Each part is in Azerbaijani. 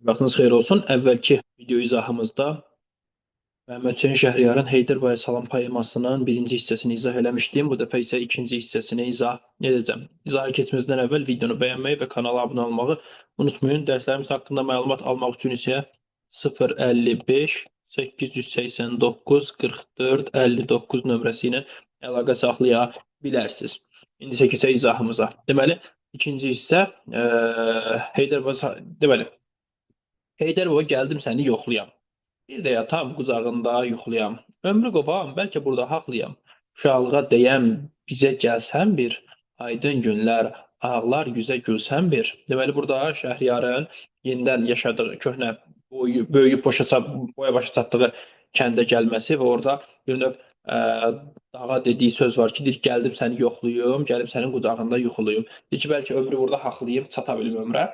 Vaxtınız xeyir olsun. Əvvəlki video izahımızda Məhəmməd Hüseyn Şəhriyarın Heydər Baya Salam poemasının birinci hissəsini izah eləmişdim. Bu dəfə isə ikinci hissəsini izah edəcəm. İzaha keçməzdən əvvəl videonu bəyənməyi və kanala abunə olmağı unutmayın. Dərslərimiz haqqında məlumat almaq üçün isə 055 889 44 59 nömrəsi ilə əlaqə saxlaya bilərsiniz. İndi isə keçək izahımıza. Deməli, ikinci hissə Heydər Baya deməli Heydər baba gəldim səni yoxlayam. Bir də yatam qucağında yuxlayam. Ömrü qovam, bəlkə burada haqlıyam. Uşaqlığa deyəm, bizə gəlsən bir, aydın günlər, ağlar yüzə gülsən bir. Deməli, burada Şəhriyarın yenidən yaşadığı köhnə böyüyüb boya başa çatdığı kəndə gəlməsi və orada bir növ dağa dediyi söz var ki, deyir, gəldim səni yoxluyum, gəlib sənin qucağında yuxuluyum. Deyir ki, bəlkə ömrü burada haqlıyım, çata bilim ömrə.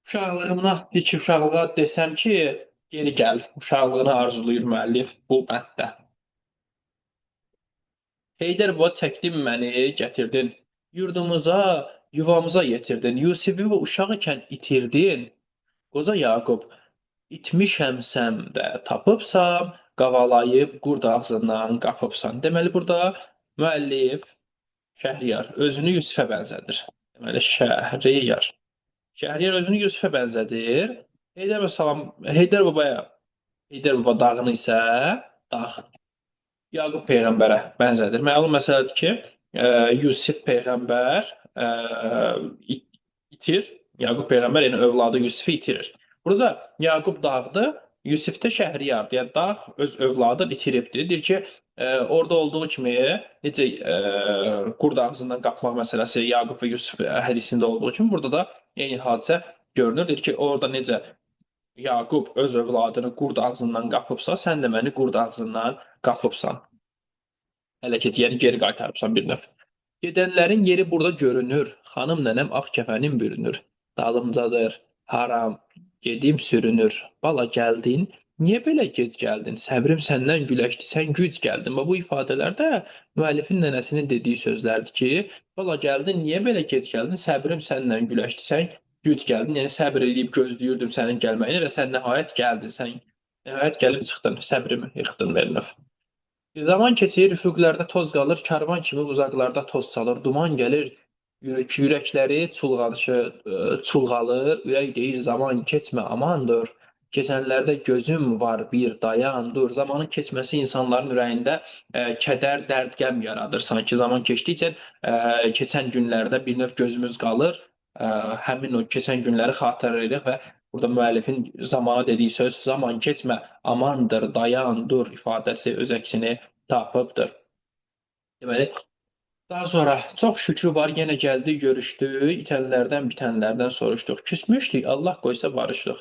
Uşaqlığımdan bir ki, uşaqlığa desəm ki, geri gəl. Uşaqlığını arzulayır müəllif bu bənddə. Heydər baba çəkdin məni, gətirdin. Yurdumuza, yuvamıza yetirdin. Yusifi və uşaq ikən itirdin. Qoca Yaqub, itmişəmsəm də tapıbsam, qavalayıb qurd ağzından qapıbsan. Deməli, burada müəllif Şəhriyar özünü Yusifə bənzədir. Deməli, Şəhriyar. Şəhriyar özünü Yusifə bənzədir. Heydər babaya, Heydər baba dağını isə dağ Yaqub peyğəmbərə bənzədir. Məlum məsələdir ki, Yusif peyğəmbər itir. Yaqub peyğəmbər yəni övladı Yusifi itirir. Burada Yaqub dağdır, Yusif də Şəhriyardır. Yəni dağ öz övladını itiribdir. Deyir ki, orada olduğu kimi necə qurd ağzından qapmaq məsələsi Yaqub və Yusuf hədisində olduğu kimi burada da eyni hadisə görünür. Deyir ki, orada necə Yaqub öz övladını qurd ağzından qapıbsa, sən də məni qurd ağzından qapıbsan. Hələ ki, yəni geri qaytarıbsan bir növ. Gedənlərin yeri burada görünür. Xanım nənəm ağ kəfənim bürünür. Dalımdadır, haram, gedim sürünür. Bala gəldin, niyə belə gec gəldin? Səbrim səndən güləşdi, sən güc gəldin. Bu ifadələrdə müəllifin nənəsinin dediyi sözlərdir ki, bala gəldin, niyə belə gec gəldin? Səbrim səndən güləşdi, sən güc gəldin. Yəni səbr eləyib gözləyirdim sənin gəlməyini və sən nəhayət gəldin. Sən nəhayət gəlib çıxdın, səbrimi yıxdın bir növ. Zaman keçir, üfüqlərdə toz qalır, karvan kimi uzaqlarda toz salır, duman gəlir, ürəkləri çulğalır, ürək deyir, zaman keçmə, amandır. Keçənlərdə gözüm var, bir dayan, dur. Zamanın keçməsi insanların ürəyində kədər, dərd, qəm yaradır. Sanki zaman keçdikcə keçən günlərdə bir növ gözümüz qalır, həmin o keçən günləri xatırlayırıq və burada müəllifin zamana dediyi söz zaman keçmə, amandır, dayan, dur ifadəsi öz əksini tapıbdır. Deməli, daha sonra çox şükrü var, yenə gəldi, görüşdük, itənlərdən, bitənlərdən soruşduq. Küsmüşdük, Allah qoysa barışdıq.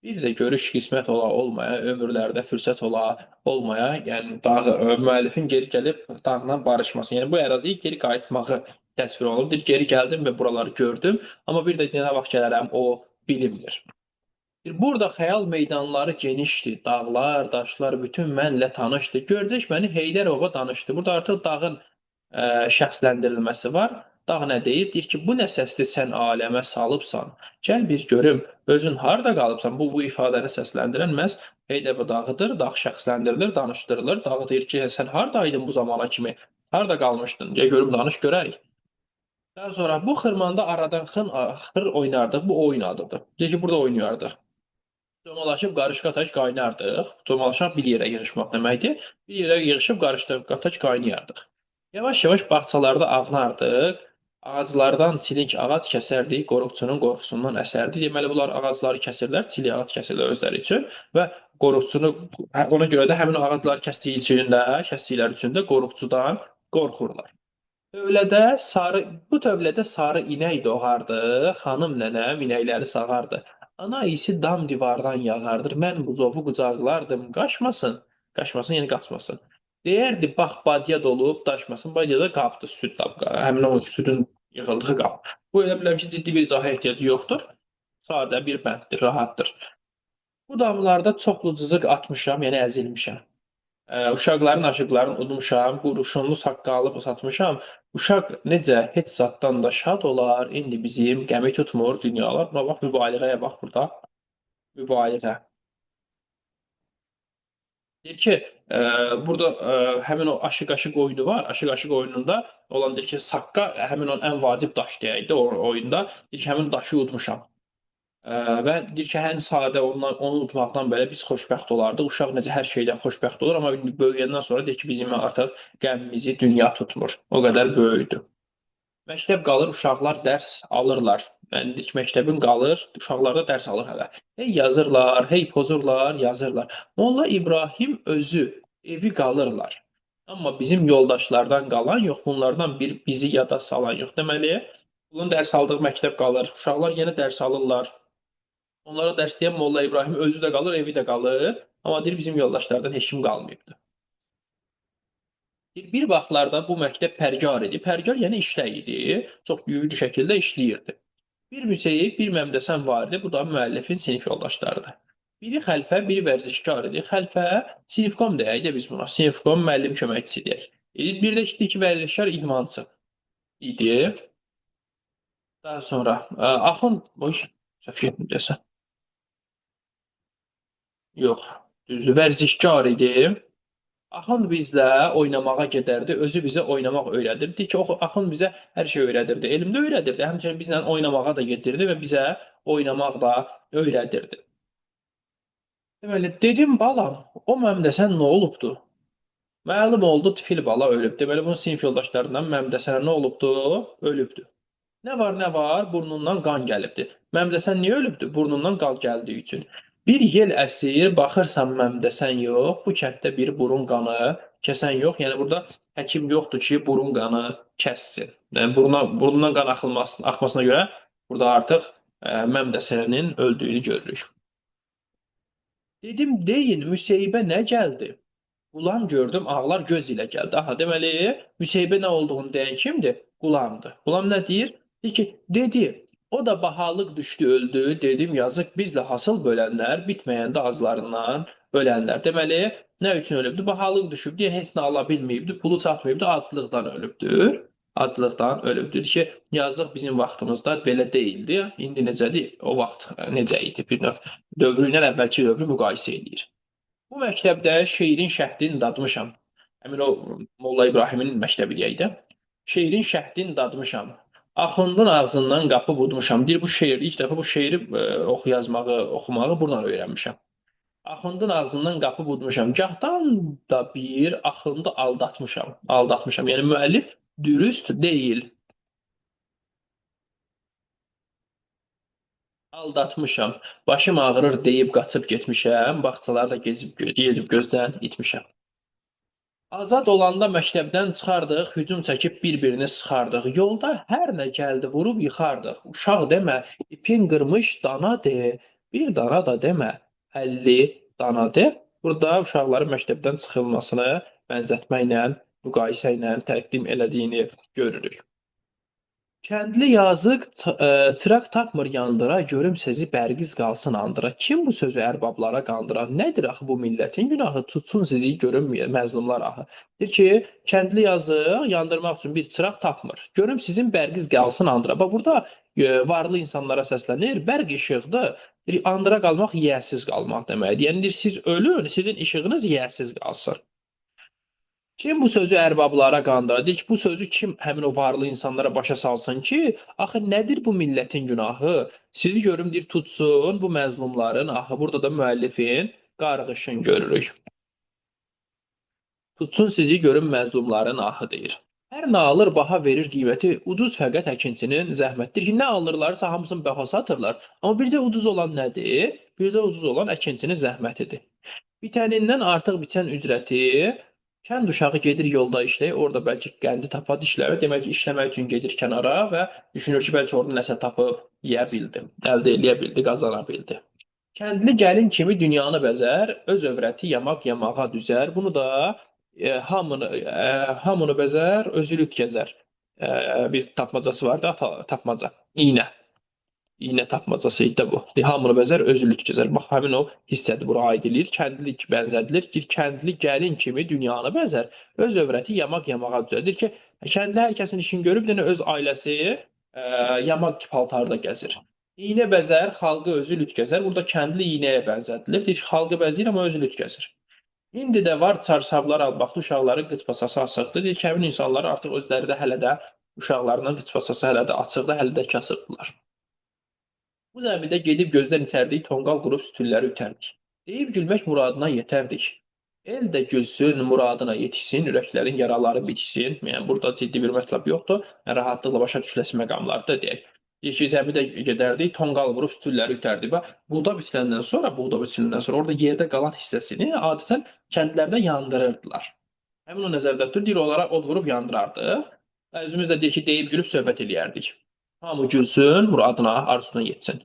Bir də görüş qismət ola, olmaya, ömürlərdə fürsət ola, olmaya, yəni müəllifin geri gəlib dağla barışması, yəni bu əraziyə geri qayıtmağı təsvir olunub. Deyir, geri gəldim və buraları gördüm, amma bir də nə vaxt gələrəm, o bilinmir. Burada xəyal meydanları genişdir, dağlar, daşlar bütün mənlə tanışdır. Görcək məni Heydər baba danışdı. Burada artıq dağın şəxsləndirilməsi var. Dağ nə deyir? Deyir ki, bu nə səsdir sən aləmə salıbsan. Gəl bir görüm, özün harda qalıbsan? Bu ifadəni səsləndirən məhz Heydər baba dağıdır. Dağ şəxsləndirilir, danışdırılır. Dağ deyir ki, sən hardaydın bu zamana kimi? Harda qalmışdın? Gəl görüm, danış görək. Daha sonra bu xırmanda aradan xır oynardıq. Bu oyun adıdır. Deyir ki, burada oynayardıq. Comalaşıb qarış-qataş qaynardıq. Comalaşaq bir yerə yığışmaq deməkdir. Bir yerə yığışıb qarış-qataş qaynayardıq. Yavaş-yavaş bağçalarda ağnardıq. Ağaclardan çilik ağac kəsərdik, qoruqçunun qorxusundan əsərdik. Deməli, bunlar ağacları kəsirlər, çilik ağac kəsirlər özləri üçün və qoruqçunu, ona görə də həmin o ağacları kəsdikləri üçün də qoruqçudan qorxurlar. Bu tövlədə sarı inək doğardı, xanım nənəm inəkləri sağardı. Ana isi dam divardan yağardır. Mən buzovu qucaqlardım. Qaçmasın, yəni qaçmasın. Deyərdi, bax, badyad olub, daşmasın. Badyada qabdır, süd qabı. Həmin o südün yığıldığı qab. Bu, elə biləm ki, ciddi bir izaha ehtiyacı yoxdur. Sadə bir bənddir, rahatdır. Bu damlarda çoxlu cızıq atmışam, yəni əzilmişəm. Uşaqların aşıqlarını udmuşam, quruşunlu saqqalı satmışam. Uşaq necə heç zatdan da şad olar, indi bizim qəmi tutmur dünyalar. Buna bax, mübaliğəyə bax burada. mübaliğə. Deyir ki, burada həmin o aşıq-aşıq oyunu var. Aşıq-aşıq oyununda olan deyir ki, Saqqa həmin o ən vacib daş deyəkdi o oyunda. Deyir ki, həmin daşı udmuşam. Və deyir ki, ən sadə onu udmaqdan belə biz xoşbəxt olardıq. Uşaq necə hər şeydən xoşbəxt olur, amma indi böyüyəndən sonra deyir ki, bizim artıq qəmimizi dünya tutmur. O qədər böyükdür. Məktəb qalır, uşaqlar dərs alırlar. Yəni ilk məktəbim qalır, uşaqlar da dərs alır hələ. Hey yazırlar, hey pozurlar, yazırlar. Molla İbrahim özü evi qalırlar. Amma bizim yoldaşlardan qalan yox, bunlardan bir bizi yada salan yox. Deməli, bunun dərs aldığı məktəb qalır. Uşaqlar yenə dərs alırlar. Onlara dərs deyən Molla İbrahim özü də qalır, evi də qalır. Amma deyir bizim yoldaşlardan heç kim qalmayıbdı. Bir vaxtlarda bu məktəb pərgar idi. Pərgar yəni işlə idi. Çox güclü şəkildə işləyirdi. Bir Müseyib, bir Məmdəsən var idi. Bu da müəllifin sinif yoldaşlarıdır. Biri xəlfə, biri vərzişkar idi. Xəlfə sinifkom deyək də biz buna. Sinifkom müəllim köməkçisi deyək. Bir də ki, vərzişkar idmançı idi. Daha sonra Axund, səhv getdim desən. Yox, düzdür. Vərzişkar idi. Axund bizlə oynamağa gedərdi, özü bizə oynamaq öyrədirdi ki, Axund bizə hər şey öyrədirdi. Elm də öyrədirdi, həmçinin bizlə oynamağa da gedirdi və bizə oynamaq da öyrədirdi. Deməli, dedim balam, o Məmdəsən nə olubdu? Məlum oldu, tifil bala ölüb. Deməli, bunun sinif yoldaşlarından Məmdəsənə nə olubdu? Ölübdü. Nə var, nə var? Burnundan qan gəlibdi. Məmdəsən niyə ölübdü? Burnundan qan gəldiyi üçün. Bir yel əsir, baxırsan Məmdəsən yox, bu kənddə bir burun qanı kəsən yox. Yəni burada həkim yoxdur ki, burun qanı kəssin. Yəni burundan qan axmasına görə burada artıq Məmdəsənin öldüyünü görürük. Dedim, deyin, Müseybə nə gəldi? Qulam gördüm, ağlar göz ilə gəldi. Aha, deməli, Müseybə nə olduğunu deyən kimdir? Qulamdır. Qulam nə deyir? Deyir ki, dedi, o da bahalıq düşdü, öldü. Dedim, yazıq, bizlə hasıl bölənlər, bitməyəndə azlarından ölənlər. Deməli, nə üçün ölübdür? Bahalıq düşübdür, yəni heç nə ala bilməyibdir, pulu çatmayıbdır, aclıqdan ölübdür. Aclıqdan ölübdür ki, yazıq bizim vaxtımızda belə deyildi. İndi necədir? O vaxt necə idi? Bir növ dövrü ilə əvvəlki dövrü müqayisə edir. Bu məktəbdə şeirin şəhdini dadmışam. Həmin o Molla İbrahimin məktəbi deyək də. Şeirin şəhdini dadmışam. Axundun ağzından qapı budmuşam. Deyir, bu şeir, ilk dəfə bu şeiri oxumağı buradan öyrənmişəm. Axundun ağzından qapı budmuşam. Gahdan da bir axundu aldatmışam. Aldatmışam. Yəni müəllif dürüst deyil. Aldatmışam. Başım ağrır deyib qaçıb getmişəm. Bağçalarda gedib gözdən itmişəm. Azad olanda məktəbdən çıxardıq, hücum çəkib bir-birini sıxardıq. Yolda hər nə gəldi vurub yıxardıq. Uşaq demə, ipin qırmış dana de, bir dana da demə, 50 dana de. Burada uşaqların məktəbdən çıxılmasını bənzətməklə, müqayisə ilə təqdim elədiyini görürük. Kəndli yazıq çıraq tapmır yandıra, görüm sizi bərqiz qalsın andıra. Kim bu sözü ərbablara qandıra? Nədir axı bu millətin günahı? Tutsun sizi görüm məzlumlar ahı. Deyir ki, kəndli yazıq yandırmaq üçün bir çıraq tapmır. Görüm sizin bərqiz qalsın andıra. Bax burada varlı insanlara səslənir. Bərq işıqdır. Andıra qalmaq yiyəsiz qalmaq deməkdir. Yəni siz ölün, sizin işığınız yiyəsiz qalsın. Kim bu sözü ərbablara qandıra? Deyir ki, bu sözü kim həmin o varlı insanlara başa salsın ki, axı nədir bu millətin günahı? Sizi görüm deyir tutsun bu məzlumların ahı. Burada da müəllifin qarğışın görürük. Tutsun sizi görüm məzlumların ahı deyir. Hər nə alır baha verir qiyməti, ucuz fəqət əkinçinin zəhmətdir ki, nə alırlarsa hamısını baha satırlar. Amma bircə ucuz olan nədir? Bircə ucuz olan əkinçinin zəhmətidir. Bitənindən artıq biçən ücrəti kənd uşağı gedir yolda işləyir, orada bəlkə qəndi tapad işləmir. Demək ki, işləmək üçün gedir kənara və düşünür ki, bəlkə orada nəsə tapıb yeyə bildim, əldə eləyə bildi, qazana bildi. Kəndli gəlin kimi dünyanı bəzər, öz övrəti yamaq yamağa düzər. Bunu da hamını bəzər, özü lüt gəzər. Bir tapmacası vardı, tapmaca, iynə. İynə tapmacası idi də bu. Hamını bəzər, özü lüt gəzər. Bax, həmin o hissədir bura aid edilir. Kəndlilik bənzədilir ki, kəndli gəlin kimi dünyanı bəzər, öz övrəti yamaq yamağa düzəldir ki, kəndli hər kəsin işini görüb, yenə öz ailəsi yamaq paltarda gəzir. İynə bəzər, xalqı özü lüt gəzər. Burada kəndli iynəyə bənzədilir. Deyir ki, xalqı bəzəyir, amma özü lüt gəzir. İndi də var çarşablar almaqda uşaqların qıçpasası açıqdır. Deyir ki, həmin insanlar artıq özləri də hələ də uşaqlarının qıçpasası hələ də açıqdır, hələ də kasıbdırlar. Bu zəmidə gedib gözdən itərdik, tonqal qurub sütülləri ütərdik. Deyib gülmək muradına yetərdik. El də gülsün, muradına yetişsin, ürəklərin yaraları bitsin. Yəni burada ciddi bir mətləb yoxdur. Yəni, rahatlıqla başa düşüləsi məqamları da deyil. Deyir ki, zəmidə gedərdik, tonqal vurub sütülləri ütərdik. Və buğda biçiləndən sonra orada yerdə qalan hissəsini adətən kəndlərdə yandırırdılar. Həmin o nəzərdə tutur, deyir onlara od vurub yandırardıq. Və özümüz də deyir ki, deyib gülüb söhbət eləyərdik. Hamı gülsün, muradına, arzusuna yetsin.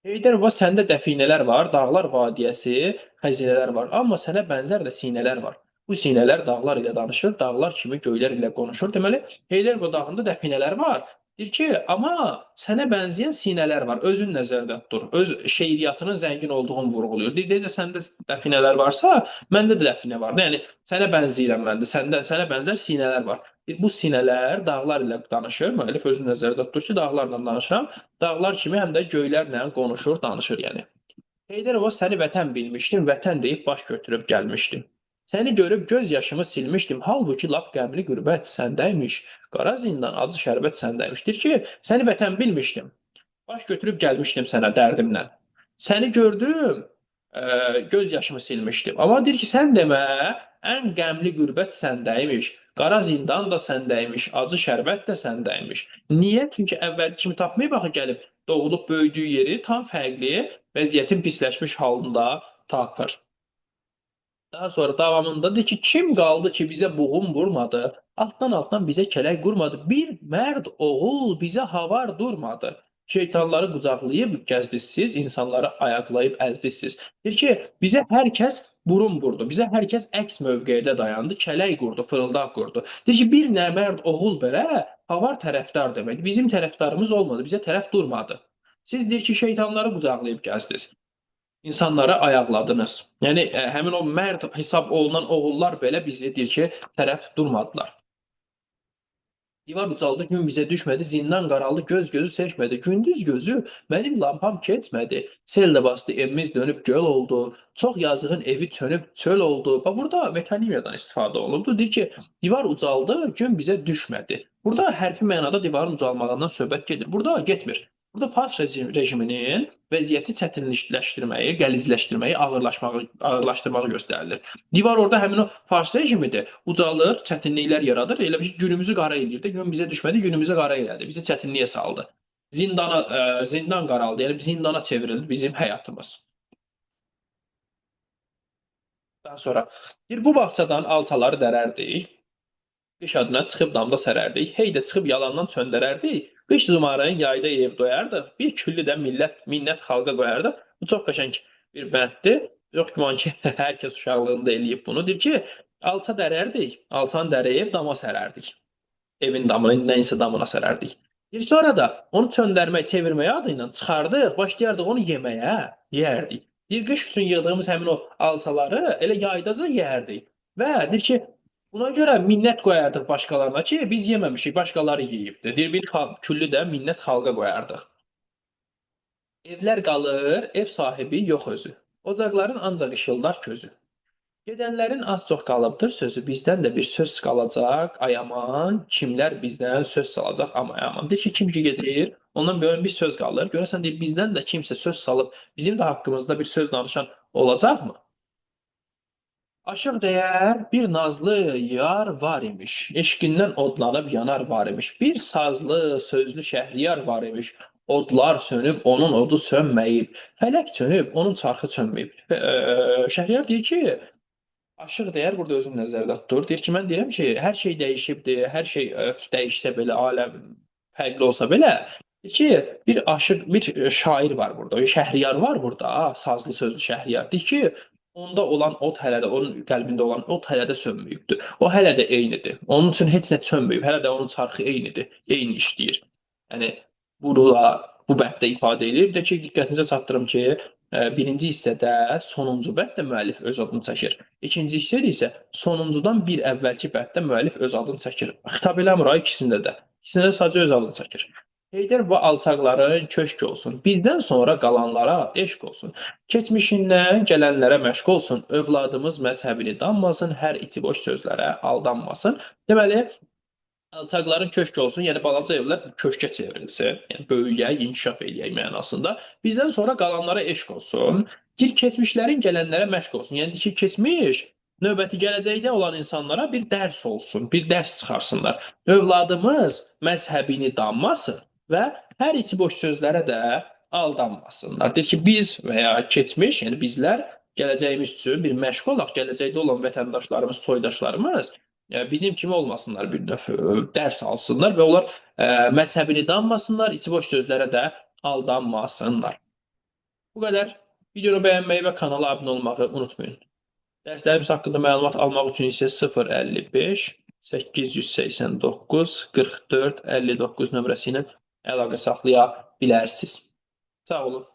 Heydər baba, səndə dəfinələr var, dağlar vadiyəsi, xəzinələr var. Amma sənə bənzər də sinələr var. Bu sinələr dağlar ilə danışır, dağlar kimi göylər ilə konuşur. Deməli, Heydər baba dağında dəfinələr var. Deyir ki, amma sənə bənzəyən sinələr var. Özün nəzərdə tutur. Öz şeiriyyatının zəngin olduğunu vurğulayır. Deyir, necə səndə dəfinələr varsa, məndə də dəfinə var. Yəni sənə bənzəyirəm mən də. Sənə bənzər sinələr var. Bu sinələr dağlar ilə danışır. Müəllif özü nəzərdə tutur ki, dağlarla danışıram. Dağlar kimi həm də göylərlə konuşur, danışır yəni. Heydərova səni vətən bilmişdim, vətən deyib baş götürüb gəlmişdim. Səni görüb göz yaşımı silmişdim, halbuki lap qəmli qürbət səndəymiş. Qara zindan, acı şərbət səndəymiş. Deyir ki, səni vətən bilmişdim. Baş götürüb gəlmişdim sənə dərdimlə. Səni gördüm, göz yaşımı silmişdim. Amma deyir ki, sən demə, ən qəmli qürbət səndəymiş. Qara zindan da səndəymiş, acı şərbət də səndəymiş. Niyə? Çünki əvvəl kimi tapmayıb axı gəlib doğulub böyüdüyü yeri tam fərqli vəziyyətin pisləşmiş halında tapır. Daha sonra davamında de ki, kim qaldı ki bizə buğum vurmadı, altdan-altdan bizə kələk qurmadı, bir mərd oğul bizə havar durmadı. Şeytanları qucaqlayıb gəzdizsiz, insanları ayaqlayıb əzdizsiz. Deyir ki, bizə hər kəs burun vurdu, bizə hər kəs əks mövqedə dayandı, kələk qurdu, fırıldaq qurdu. Deyir ki, bir nəmərd oğul belə havar tərəfdar demək. Bizim tərəfdarımız olmadı, bizə tərəf durmadı. Siz deyir ki, şeytanları qucaqlayıb gəzdiniz. İnsanları ayaqladınız. Yəni həmin o mərd hesab olunan oğullar belə bizi deyir ki, tərəf durmadılar. Divar ucaldı, gün bizə düşmədi, zindan qaraldı, göz gözü seçmədi. Gündüz gözü mənim lampam keçmədi. Sel də bastı, evimiz dönüb göl oldu. Çox yazığın evi çönüb çöl oldu. Bax burada metonimiyadan istifadə olundu. Deyir ki, divar ucaldı, gün bizə düşmədi. Burada hərfi mənada divarın ucalmağından söhbət gedir. Burada getmir. Burada fars rejiminin vəziyyəti çətinləşdirməyi, qəlizləşdirməyi, ağırlaşdırmağı göstərilir. Divar orada həmin o fars rejimidir. Ucalır, çətinliklər yaradır. Elə bir günümüzü qara eləyir də. Gün bizə düşmədi, günümüzü qara elədi. Bizi çətinliyə saldı. Zindan qaraldı. Yəni zindana çevrildi bizim həyatımız. Daha sonra bir bu bağçadan alçaları dərərdik. Qış adına çıxıb damda sərərdik. Hey də çıxıb yalandan çöndərərdik. Qış zumarın yayda yeyib doyardıq. Bir küllü də minnət xalqa qoyardıq. Bu çox qəşəng bir bənddir. Yox güman ki, hər kəs uşaqlığında eləyib bunu. Deyir ki, alça dərərdik, alçanı dərəyib dama sərərdik. Evin damına, nəyinsə damına sərərdik. Deyir, sonra da onu çöndərmək, çevirməyə adı ilə çıxardıq, başlayardıq onu yeməyə, yeyərdik. Deyir, qış üçün yığdığımız həmin o alçaları elə yaydaca yeyərdik. Və deyir ki, buna görə minnət qoyardıq başqalarına ki, biz yeməmişik, başqaları yeyibdir. Deyir, bir küllü də minnət xalqa qoyardıq. Evlər qalır, ev sahibi yox özü. Ocaqların ancaq işıldar közü. Gedənlərin az çox qalıbdır sözü, bizdən də bir söz qalacaq, ay aman, kimlər bizdən söz salacaq, ama aman. Deyir ki, kim ki gedir, ondan böyle bir söz qalır. Görəsən deyir, bizdən də kimsə söz salıb, bizim də haqqımızda bir söz danışan olacaqmı? Aşıq deyər, bir nazlı yar var imiş, eşqindən odlanıb yanar var imiş, bir sazlı, sözlü şəhriyar var imiş, odlar sönüb, onun odu sönməyib, fələk çönüb, onun çarxı çönməyib. Şəhriyar deyir ki, Aşıq deyər, burada özünü nəzərdə tutur. Deyir ki, mən deyirəm ki, hər şey dəyişibdir, hər şey dəyişsə belə, aləm fərqli olsa belə, deyir ki, bir aşıq, bir şair var burada, bir şəhriyar var burada, sazlı sözlü şəhriyar. Deyir ki, onda olan od hələ də, onun qəlbində olan od hələ də sönməyibdir. O hələ də eynidir. Onun üçün heç nə sönməyib, hələ də onun çarxı eynidir, eyni işləyir. Yəni, burada, bu bənddə ifadə edir. Bir də ki, diqqətinizə çatdırım ki, birinci hissədə sonuncu bənddə müəllif öz adını çəkir. İkinci hissədə isə sonuncudan bir əvvəlki bənddə müəllif öz adını çəkir. Xitab eləmir ikisində də. İkisində də sadəcə öz adını çəkir. Heydər və alçaqların köşk olsun. Bizdən sonra qalanlara eşq olsun. Keçmişindən gələnlərə məşq olsun. Övladımız məzhəbini danmasın, hər iti boş sözlərə aldanmasın. Deməli, alçaqların köşkü olsun, yəni balaca evlər köşkə çevrilsin, yəni böyüyək, inkişaf eləyək mənasında. Bizdən sonra qalanlara eşq olsun. Deyir, keçmişlərin gələnlərə məşq olsun. Yəni ki, keçmiş növbəti gələcəkdə olan insanlara bir dərs olsun, bir dərs çıxarsınlar. Övladımız məzhəbini danmasın və hər içi boş sözlərə də aldanmasınlar. Deyir ki, biz və ya keçmiş, yəni bizlər gələcəyimiz üçün bir məşq olaq, gələcəkdə olan vətəndaşlarımız, soydaşlarımız bizim kimi olmasınlar bir növ dərs alsınlar və onlar məzhəbini danmasınlar, içi boş sözlərə də aldanmasınlar. Bu qədər. Videonu bəyənməyi və kanala abunə olmağı unutmayın. Dərslərimiz haqqında məlumat almaq üçün isə 055 889 44 59 nömrəsi ilə əlaqə saxlaya bilərsiniz. Sağ olun.